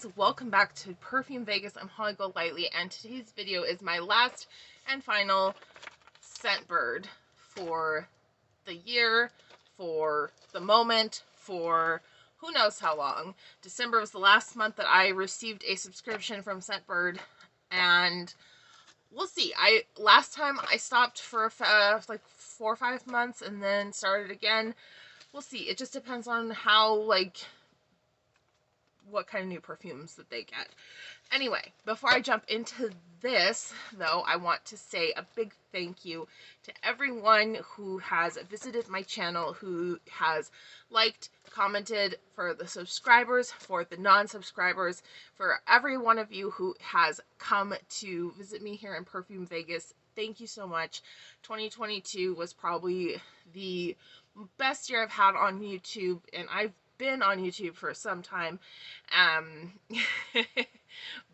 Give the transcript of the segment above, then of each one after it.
guys, welcome back to Perfume Vegas. I'm Holly Golightly, and today's video is my last and final Scentbird for the year, for the moment, for who knows how long. December was the last month that I received a subscription from Scentbird, and we'll see. Last time I stopped for like 4 or 5 months and then started again. We'll see. It just depends on how, what kind of new perfumes that they get. Anyway, before I jump into this, though, I want to say a big thank you to everyone who has visited my channel, who has liked, commented, for the subscribers, for the non-subscribers, for every one of you who has come to visit me here in Perfume Vegas. Thank you so much. 2022 was probably the best year I've had on YouTube, and I've been on YouTube for some time,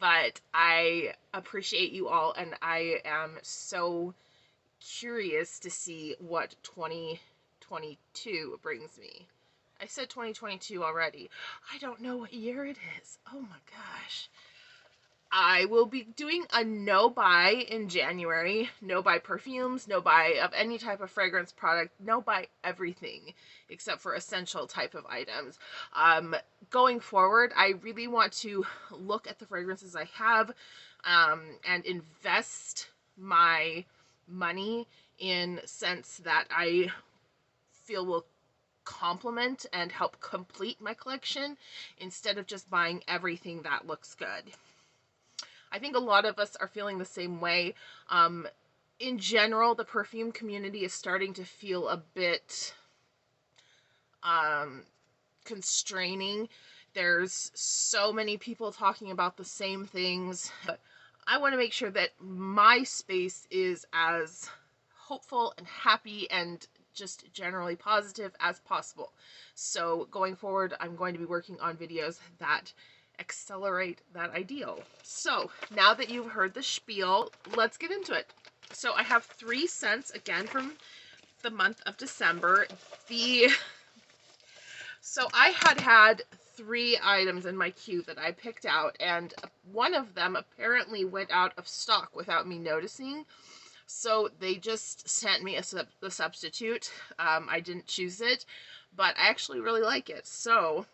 but I appreciate you all, and I am so curious to see what 2022 brings me. I said 2022 already. I don't know what year it is. Oh my gosh. I will be doing a no-buy in January. No-buy perfumes, no-buy of any type of fragrance product, no-buy everything except for essential type of items. Going forward, I really want to look at the fragrances I have and invest my money in scents that I feel will complement and help complete my collection instead of just buying everything that looks good. I think a lot of us are feeling the same way. In general, the perfume community is starting to feel a bit constraining. There's so many people talking about the same things. But I want to make sure that my space is as hopeful and happy and just generally positive as possible. So going forward, I'm going to be working on videos that accelerate that ideal. So now that you've heard the spiel, let's get into it. So I have 3 scents again from the month of December. So I had 3 items in my queue that I picked out, and one of them apparently went out of stock without me noticing. So they just sent me a substitute. I didn't choose it, but I actually really like it. So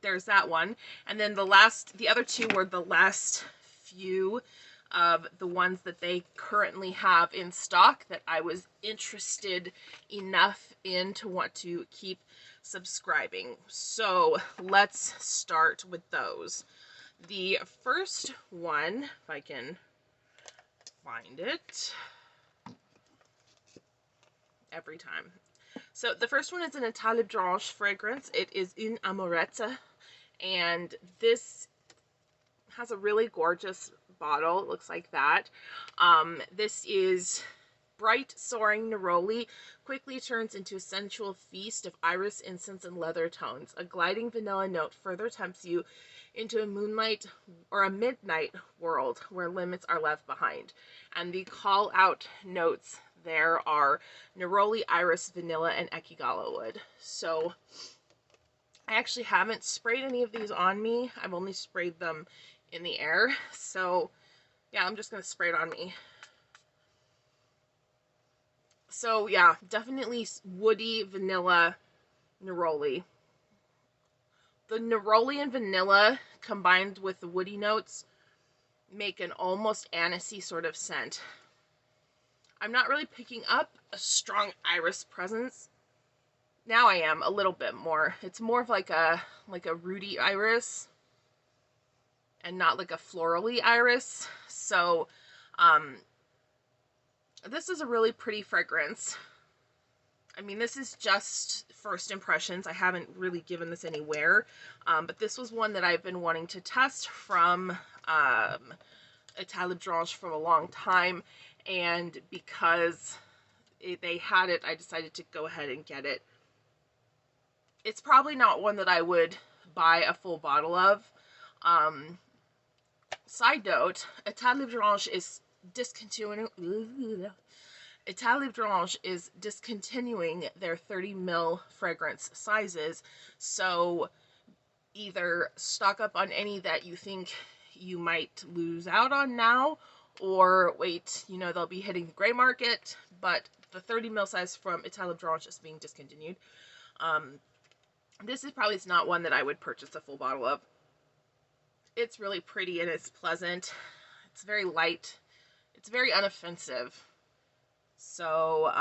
there's that one. And then the other 2 were the last few of the ones that they currently have in stock that I was interested enough in to want to keep subscribing. So let's start with those. The first one, if I can find it every time. So the first one is an Etat Libre fragrance. It is Une Amourette, and this has a really gorgeous bottle. It looks like that. This is bright, soaring Neroli quickly turns into a sensual feast of iris, incense, and leather tones. A gliding vanilla note further tempts you into a moonlight or a midnight world where limits are left behind. And the call out notes there are Neroli, iris, vanilla, and akigalawood. So I actually haven't sprayed any of these on me. I've only sprayed them in the air. So yeah, I'm just going to spray it on me. So yeah, definitely woody, vanilla, Neroli. The Neroli and vanilla combined with the woody notes make an almost anisey sort of scent. I'm not really picking up a strong iris presence. Now I am a little bit more. It's more of like a rooty iris and not like a florally iris. So this is a really pretty fragrance. I mean, this is just first impressions. I haven't really given this any wear, but this was one that I've been wanting to test from Etat Libre for a long time, and because they had it, I decided to go ahead and get it. It's probably not one that I would buy a full bottle of. Side note, Etat Libre is discontinuing their 30 ml fragrance sizes, so either stock up on any that you think you might lose out on now, or wait, you know, they'll be hitting the gray market, but the 30 ml size from Etat Libre is just being discontinued. This is probably not one that I would purchase a full bottle of. It's really pretty and it's pleasant. It's very light. It's very unoffensive. So,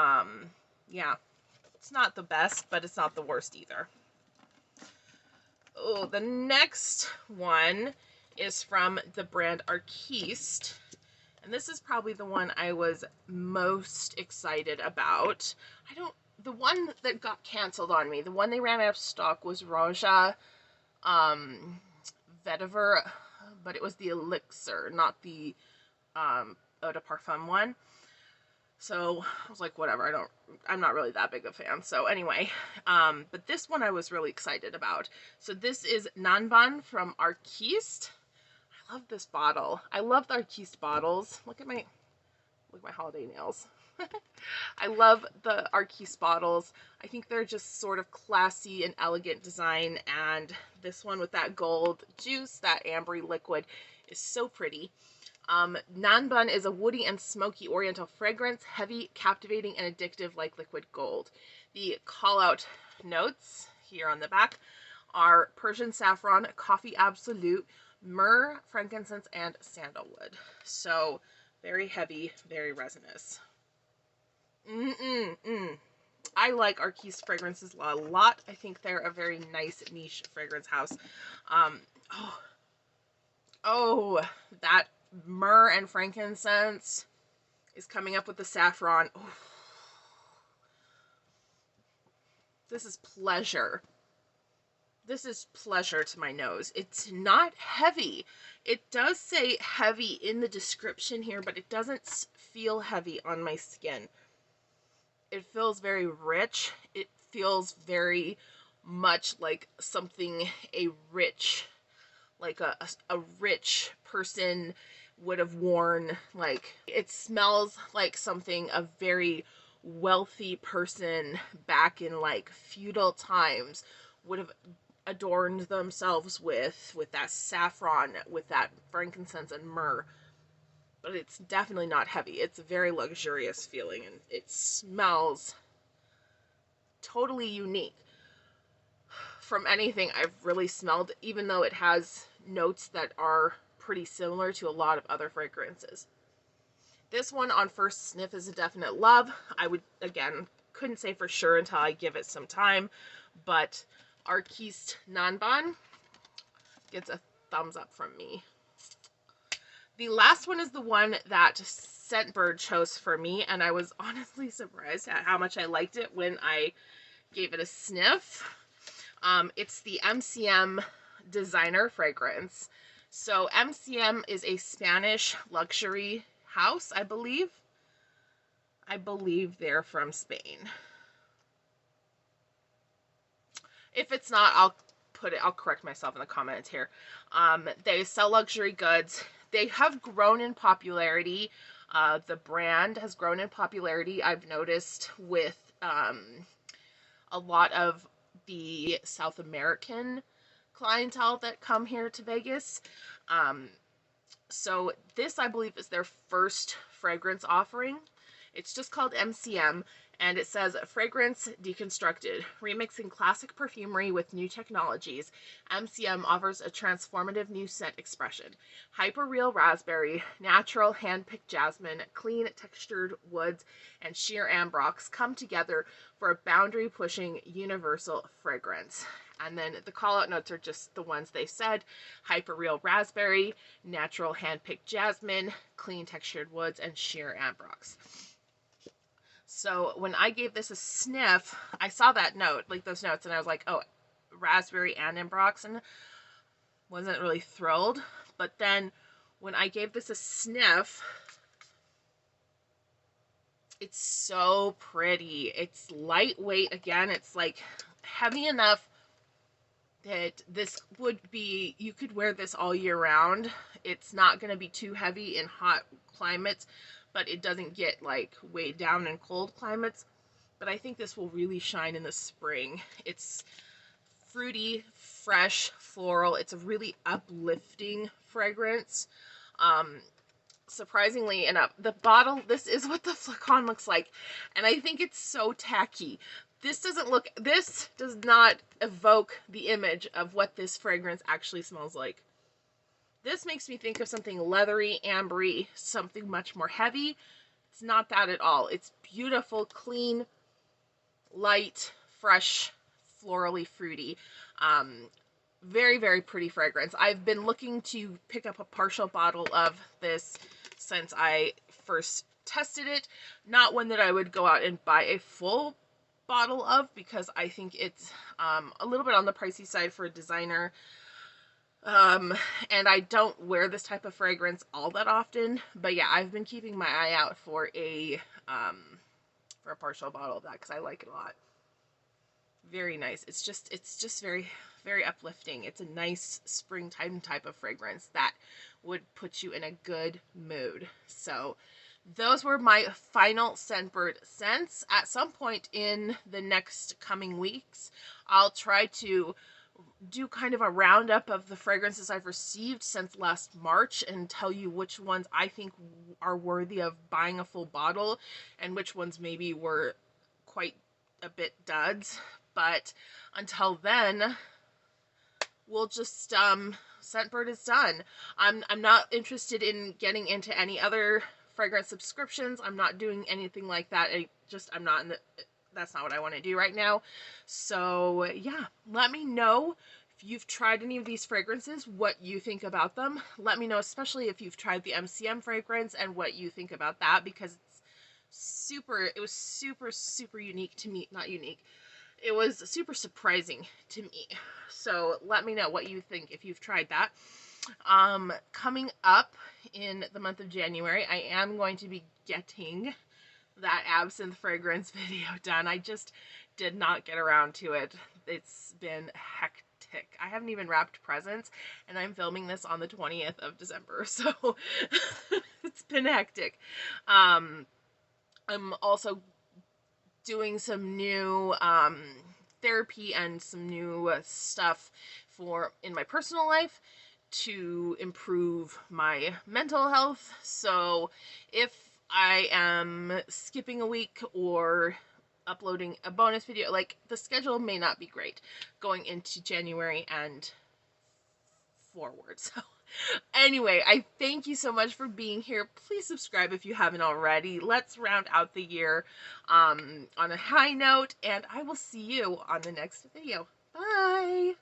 yeah. It's not the best, but it's not the worst either. Oh, the next one is from the brand Arquiste. And this is probably the one I was most excited about. The one that got canceled on me, the one they ran out of stock was Roja Vetiver, but it was the Elixir, not the Eau de Parfum one. So I was like, whatever, I'm not really that big a fan. So anyway, but this one I was really excited about. So this is Nanban from Arquiste. I love this bottle. I love the Arquiste bottles. Look at my holiday nails. I love the Arquiste bottles. I think they're just sort of classy and elegant design, and this one with that gold juice, that ambery liquid, is so pretty. Nanban is a woody and smoky oriental fragrance, heavy, captivating, and addictive like liquid gold. The call-out notes here on the back are Persian Saffron, Coffee Absolute, myrrh, frankincense, and sandalwood. So very heavy, very resinous. I like Arquiste fragrances a lot. I think they're a very nice niche fragrance house. Oh, that myrrh and frankincense is coming up with the saffron. Ooh. This is pleasure. This is pleasure to my nose. It's not heavy. It does say heavy in the description here, but it doesn't feel heavy on my skin. It feels very rich. It feels very much like something a rich person would have worn. Like, it smells like something a very wealthy person back in like feudal times would have adorned themselves with that saffron, with that frankincense and myrrh. But it's definitely not heavy. It's a very luxurious feeling, and it smells totally unique from anything I've really smelled, even though it has notes that are pretty similar to a lot of other fragrances. This one on first sniff is a definite love. I would, again, couldn't say for sure until I give it some time, but Arquiste Nanban gets a thumbs up from me. The last one is the one that Scentbird chose for me, and I was honestly surprised at how much I liked it when I gave it a sniff. It's the MCM designer fragrance. So MCM is a Spanish luxury house, I believe. I believe they're from Spain. If it's not, I'll correct myself in the comments here. They sell luxury goods. They have grown in popularity. The brand has grown in popularity, I've noticed, with a lot of the South American clientele that come here to Vegas. So this, I believe, is their first fragrance offering. It's just called MCM, and it says, Fragrance Deconstructed, remixing classic perfumery with new technologies. MCM offers a transformative new scent expression. Hyper-real raspberry, natural hand-picked jasmine, clean textured woods, and sheer ambrox come together for a boundary-pushing universal fragrance. And then the call-out notes are just the ones they said. Hyper-real raspberry, natural hand-picked jasmine, clean textured woods, and sheer ambrox. So when I gave this a sniff, I saw that note, like those notes, and I was like, oh, raspberry and ambrox, and wasn't really thrilled. But then when I gave this a sniff, it's so pretty. It's lightweight. Again, it's like heavy enough that this would be, you could wear this all year round. It's not going to be too heavy in hot climates, but it doesn't get like weighed down in cold climates. But I think this will really shine in the spring. It's fruity, fresh, floral. It's a really uplifting fragrance. Surprisingly enough, the bottle, this is what the flacon looks like, and I think it's so tacky. This does not evoke the image of what this fragrance actually smells like. This makes me think of something leathery, ambery, something much more heavy. It's not that at all. It's beautiful, clean, light, fresh, florally fruity. Very, very pretty fragrance. I've been looking to pick up a partial bottle of this since I first tested it. Not one that I would go out and buy a full bottle of, because I think it's a little bit on the pricey side for a designer. And I don't wear this type of fragrance all that often. But yeah, I've been keeping my eye out for a partial bottle of that because I like it a lot. Very nice. It's just very, very uplifting. It's a nice springtime type of fragrance that would put you in a good mood. So those were my final Scentbird scents. At some point in the next coming weeks, I'll try to do kind of a roundup of the fragrances I've received since last March and tell you which ones I think are worthy of buying a full bottle and which ones maybe were quite a bit duds. But until then, we'll just, Scentbird is done. I'm not interested in getting into any other fragrance subscriptions. I'm not doing anything like that. I'm not in the, that's not what I want to do right now. So yeah, let me know if you've tried any of these fragrances, what you think about them. Let me know, especially if you've tried the MCM fragrance and what you think about that, because it was super unique to me. Not unique. It was super surprising to me. So let me know what you think if you've tried that. Coming up in the month of January, I am going to be getting that absinthe fragrance video done. I just did not get around to it. It's been hectic. I haven't even wrapped presents, and I'm filming this on the 20th of December, so it's been hectic. I'm also doing some new therapy and some new stuff in my personal life to improve my mental health. So if I am skipping a week or uploading a bonus video, like, the schedule may not be great going into January and forward. So anyway, I thank you so much for being here. Please subscribe if you haven't already. Let's round out the year on a high note, and I will see you on the next video. Bye!